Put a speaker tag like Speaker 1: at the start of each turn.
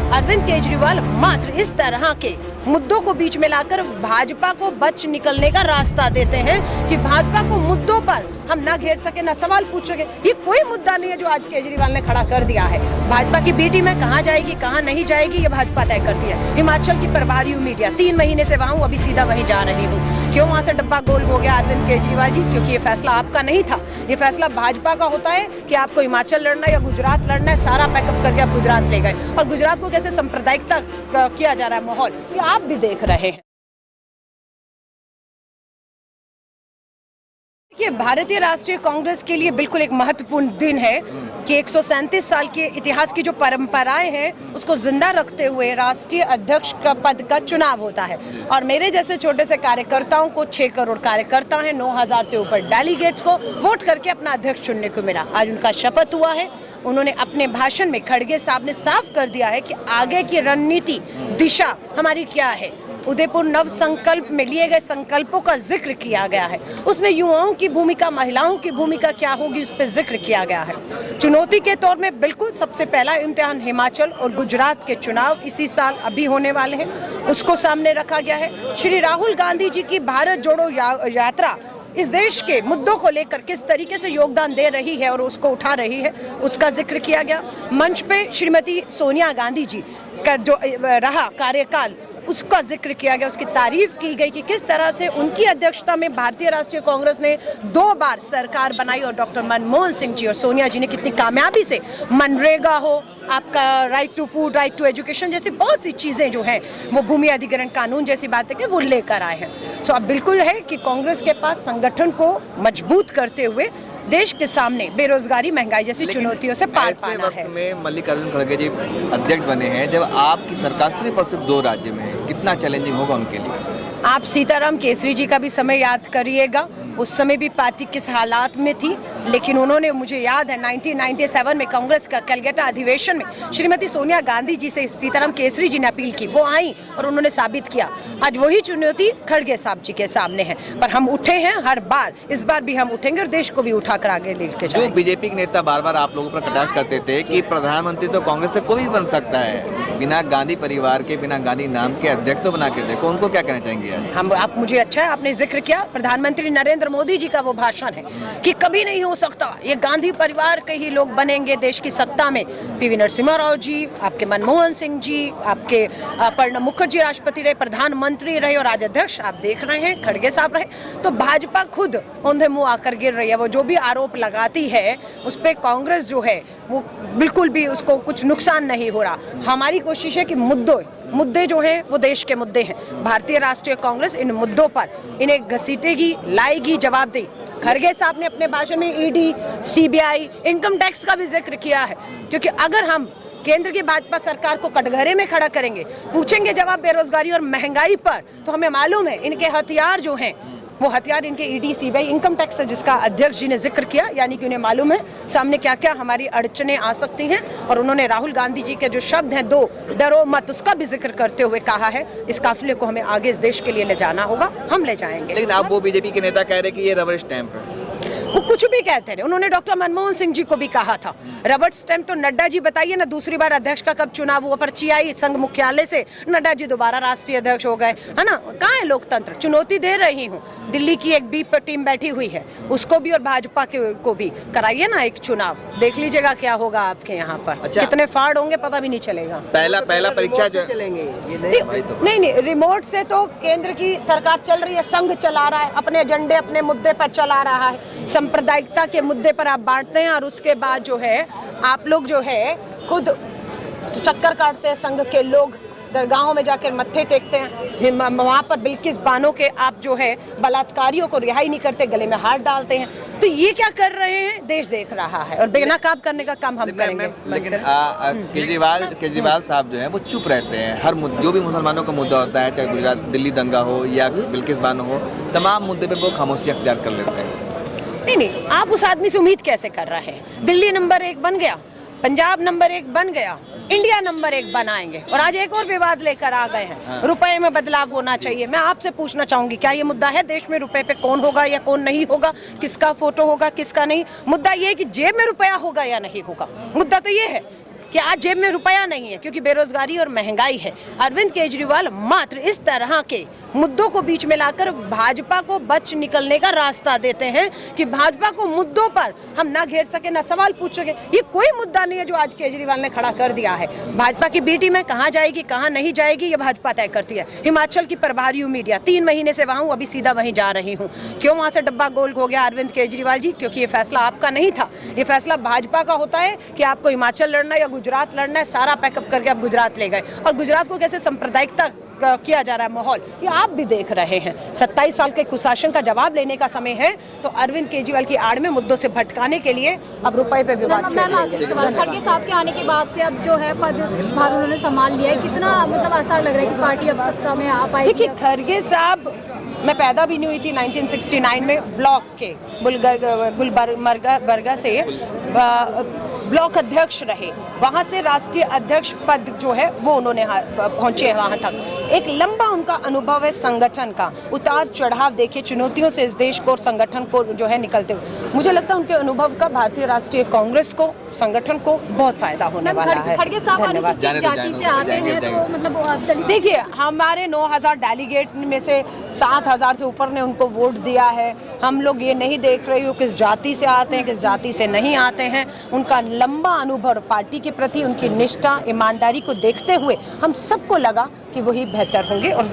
Speaker 1: अरविंद केजरीवाल मात्र इस तरह के मुद्दों को बीच में लाकर भाजपा को बच निकलने का रास्ता देते हैं कि भाजपा को मुद्दों पर हम ना घेर सके, ना सवाल पूछ सके। ये कोई मुद्दा नहीं है जो आज केजरीवाल ने खड़ा कर दिया है। भाजपा की बी टीम में कहाँ जाएगी, कहाँ नहीं जाएगी, ये भाजपा तय करती है। हिमाचल की प्रभारी हूँ मीडिया, 3 महीने से वहाँ हूँ, अभी सीधा वहीं जा रही हूँ। क्यों वहाँ से डब्बा गोल हो गया अरविंद केजरीवाल जी? क्योंकि ये फैसला आपका नहीं था, ये फैसला भाजपा का होता है कि आपको हिमाचल लड़ना है या गुजरात लड़ना है। सारा पैकअप करके आप गुजरात ले गए, और गुजरात को कैसे सांप्रदायिकता किया जा रहा है माहौल, ये आप भी देख रहे हैं। देखिए, भारतीय राष्ट्रीय कांग्रेस के लिए बिल्कुल एक महत्वपूर्ण दिन है कि 137 साल के इतिहास की जो परंपराएं हैं उसको जिंदा रखते हुए राष्ट्रीय अध्यक्ष का पद का चुनाव होता है। और मेरे जैसे छोटे से कार्यकर्ताओं को, 6 करोड़ कार्यकर्ता हैं, 9,000 से ऊपर डेलीगेट्स को वोट करके अपना अध्यक्ष चुनने को मिला। आज उनका शपथ हुआ है। उन्होंने अपने भाषण में, खड़गे साहब ने साफ कर दिया है कि आगे की रणनीति दिशा हमारी क्या है। उदयपुर नव संकल्प में लिए गए संकल्पों का जिक्र किया गया है, उसमें युवाओं की भूमिका, महिलाओं की भूमिका क्या होगी उस पर जिक्र किया गया है। चुनौती के तौर में बिल्कुल सबसे पहला इम्तिहान हिमाचल और गुजरात के चुनाव इसी साल अभी होने वाले हैं, उसको सामने रखा गया है। श्री राहुल गांधी जी की भारत जोड़ो यात्रा इस देश के मुद्दों को लेकर किस तरीके से योगदान दे रही है और उसको उठा रही है, उसका जिक्र किया गया। मंच पे श्रीमती सोनिया गांधी जी का जो रहा कार्यकाल, उसका जिक्र किया गया, उसकी तारीफ की गई कि किस तरह से उनकी अध्यक्षता में भारतीय राष्ट्रीय कांग्रेस ने 2 बार सरकार बनाई, और डॉक्टर मनमोहन सिंह जी और सोनिया जी ने कितनी कामयाबी से मनरेगा हो, आपका right to food, right to education जैसी बहुत सी चीज़ें जो हैं, वो भूमि अधिग्रहण कानून जैसी बातें कि वो लेकर आए हैं। सो अब बिल्कुल है कि कांग्रेस के पास संगठन को मजबूत करते हुए देश के सामने बेरोजगारी, महंगाई जैसी चुनौतियों से पार पाना है।
Speaker 2: वक्त में मल्लिकार्जुन खड़गे जी अध्यक्ष बने हैं, जब आपकी सरकार सिर्फ और सिर्फ 2 राज्य में है, कितना चैलेंजिंग होगा उनके लिए?
Speaker 1: आप सीताराम केसरी जी का भी समय याद करिएगा, उस समय भी पार्टी किस हालात में थी, लेकिन उन्होंने, मुझे याद है 1997 में कांग्रेस का कलकत्ता अधिवेशन में श्रीमती सोनिया गांधी जी से सीताराम केसरी जी ने अपील की, वो आई और उन्होंने साबित किया। आज वही चुनौती खड़गे साहब जी के सामने है, पर हम उठे हैं हर बार, इस बार भी हम उठेंगे और देश को भी उठाकर आगे लेके जाएंगे।
Speaker 2: जो बीजेपी के नेता बार बार आप लोगों पर कटाक्ष करते थे कि प्रधानमंत्री तो कांग्रेस से कोई भी बन सकता है, बिना गांधी परिवार के, बिना गांधी नाम के अध्यक्ष तो बना के देखो, उनको क्या कहना चाहेंगे?
Speaker 1: आप, मुझे अच्छा है आपने जिक्र किया, प्रधानमंत्री नरेंद्र मोदी जी का वो भाषण है कि कभी नहीं हो सकता, ये गांधी परिवार के ही लोग बनेंगे देश की सत्ता में। पीवी नरसिम्हा राव जी, आपके मनमोहन सिंह जी, आपके प्रणब मुखर्जी राष्ट्रपति रहे, प्रधानमंत्री रहे, और आज अध्यक्ष आप देख रहे हैं खड़गे साहब रहे। तो भाजपा खुद औंधे मुंह आकर गिर रही है। वो जो भी आरोप लगाती है उस पर कांग्रेस जो है वो बिल्कुल भी उसको कुछ नुकसान नहीं हो रहा। हमारी कोशिश है कि मुद्दे जो हैं वो देश के मुद्दे हैं। भारतीय राष्ट्रीय कांग्रेस इन मुद्दों पर इन्हें घसीटेगी, लाएगी, जवाब देगी। खड़गे साहब ने अपने भाषण में ईडी, सीबीआई, इनकम टैक्स का भी जिक्र किया है, क्योंकि अगर हम केंद्र की भाजपा सरकार को कटघरे में खड़ा करेंगे, पूछेंगे जवाब बेरोजगारी और महंगाई पर, तो हमें मालूम है इनके हथियार जो हैं वो हथियार इनके ईडी, सीबीआई, इनकम टैक्स है, जिसका अध्यक्ष जी ने जिक्र किया, यानी कि उन्हें मालूम है सामने क्या क्या हमारी अड़चने आ सकती हैं। और उन्होंने राहुल गांधी जी के जो शब्द हैं, 2 डरो मत, उसका भी जिक्र करते हुए कहा है इस काफिले को हमें आगे इस देश के लिए ले जाना होगा, हम ले जाएंगे।
Speaker 2: लेकिन आप वो बीजेपी के नेता कह रहे कि ये रबर स्टैंप है,
Speaker 1: वो कुछ भी कहते रहे। उन्होंने डॉक्टर मनमोहन सिंह जी को भी कहा था रबर स्टैंप तो नड्डा जी, बताइए ना, दूसरी बार अध्यक्ष का कब चुनाव हुआ, पर्ची आई संघ मुख्यालय से, नड्डा जी दोबारा राष्ट्रीय अध्यक्ष हो गए, है ना। कहाँ है लोकतंत्र? चुनौती दे रही हूँ, दिल्ली की एक बी टीम बैठी हुई है, उसको भी और भाजपा को भी कराइए ना एक चुनाव, देख लीजिएगा क्या होगा आपके यहाँ पर। अच्छा, कितने फाड़ होंगे पता भी नहीं चलेगा।
Speaker 2: पहला परीक्षा चलेंगे
Speaker 1: नहीं, रिमोट से तो केंद्र की सरकार चल रही है, संघ चला रहा है, अपने एजेंडे, अपने मुद्दे पर चला रहा है। सांप्रदायिकता के मुद्दे पर आप बांटते हैं, और उसके बाद जो है आप लोग जो है खुद चक्कर काटते हैं, संघ के लोग दरगाहों में जाकर मत्थे टेकते हैं, वहाँ पर बिल्किस बानो के आप जो है बलात्कारियों को रिहाई नहीं करते, गले में हाथ डालते हैं। तो ये क्या कर रहे हैं, देश देख रहा है, और बेनकाब करने का काम हम करेंगे।
Speaker 2: लेकिन केजरीवाल साहब जो है वो चुप रहते हैं, हर जो भी मुसलमानों का मुद्दा होता है, चाहे गुजरात दिल्ली दंगा हो या बिल्किस बानो हो, तमाम मुद्दे पे वो खामोशी अख्तियार कर लेते हैं।
Speaker 1: नहीं, आप उस आदमी से उम्मीद कैसे कर रहे हैं? दिल्ली नंबर 1 बन गया, पंजाब नंबर 1 बन गया, इंडिया नंबर 1 बनाएंगे, और आज एक और विवाद लेकर आ गए हैं, रुपए में बदलाव होना चाहिए। मैं आपसे पूछना चाहूंगी, क्या ये मुद्दा है देश में रुपए पे कौन होगा या कौन नहीं होगा, किसका फोटो होगा किसका नहीं? मुद्दा ये है कि जेब में रुपया होगा या नहीं होगा। मुद्दा तो ये है कि आज जेब में रुपया नहीं है क्योंकि बेरोजगारी और महंगाई है। अरविंद केजरीवाल मात्र इस तरह के मुद्दों को बीच में लाकर भाजपा को बच निकलने का रास्ता देते हैं कि भाजपा को मुद्दों पर हम ना घेर सके, ना सवाल पूछ सके। ये कोई मुद्दा नहीं है जो आज केजरीवाल ने खड़ा कर दिया है। भाजपा की बी टीम में कहाँ जाएगी कहाँ नहीं जाएगी ये भाजपा तय करती है। हिमाचल की प्रभारी हूँ मीडिया, 3 महीने से वहाँ हूँ, अभी सीधा वहीं जा रही हूँ। क्यों वहाँ से डब्बा गोल हो गया अरविंद केजरीवाल जी? क्योंकि ये फैसला आपका नहीं था, ये फैसला भाजपा का होता है कि आपको हिमाचल लड़ना या गुजरात लड़ना है। सारा पैकअप करके आप गुजरात ले गए और गुजरात को कैसे सांप्रदायिकता किया जा रहा है माहौल, ये आप भी देख रहे हैं। 27 साल के कुशासन का जवाब लेने का समय है, तो अरविंद केजरीवाल की आड़ में मुद्दों से भटकाने के लिए अब रुपए पे विवाद
Speaker 3: खड़गे साहब के आने के बाद से अब जो है पद भार उन्होंने संभाल लिया है, कितना मतलब आसार लग रहा है कि पार्टी अब सत्ता में आ पाएगी?
Speaker 1: देखिए, खड़गे साहब, मैं पैदा भी नहीं हुई थी 1969 में, ब्लॉक के गुलबर्गा से ब्लॉक अध्यक्ष रहे, वहां से राष्ट्रीय अध्यक्ष पद जो है वो उन्होंने पहुंचे वहां तक। एक लंबा उनका अनुभव है संगठन का, उतार चढ़ाव देखे, चुनौतियों से इस देश को और संगठन को जो है निकलते हुए। मुझे लगता है उनके अनुभव का भारतीय राष्ट्रीय कांग्रेस को, संगठन को बहुत फायदा होने वाला है।
Speaker 3: खड़गे साहब अनुसूचित जाति से आते हैं तो मतलब
Speaker 1: देखिए, हमारे 9000 डेलीगेट में से 7000 से ऊपर ने उनको वोट दिया है। हम लोग ये नहीं देख रहे हो किस जाति से आते हैं किस जाति से नहीं आते हैं। उनका लंबा अनुभव, पार्टी के प्रति उनकी निष्ठा, ईमानदारी को देखते हुए हम सबको लगा कि वही बेहतर होंगे और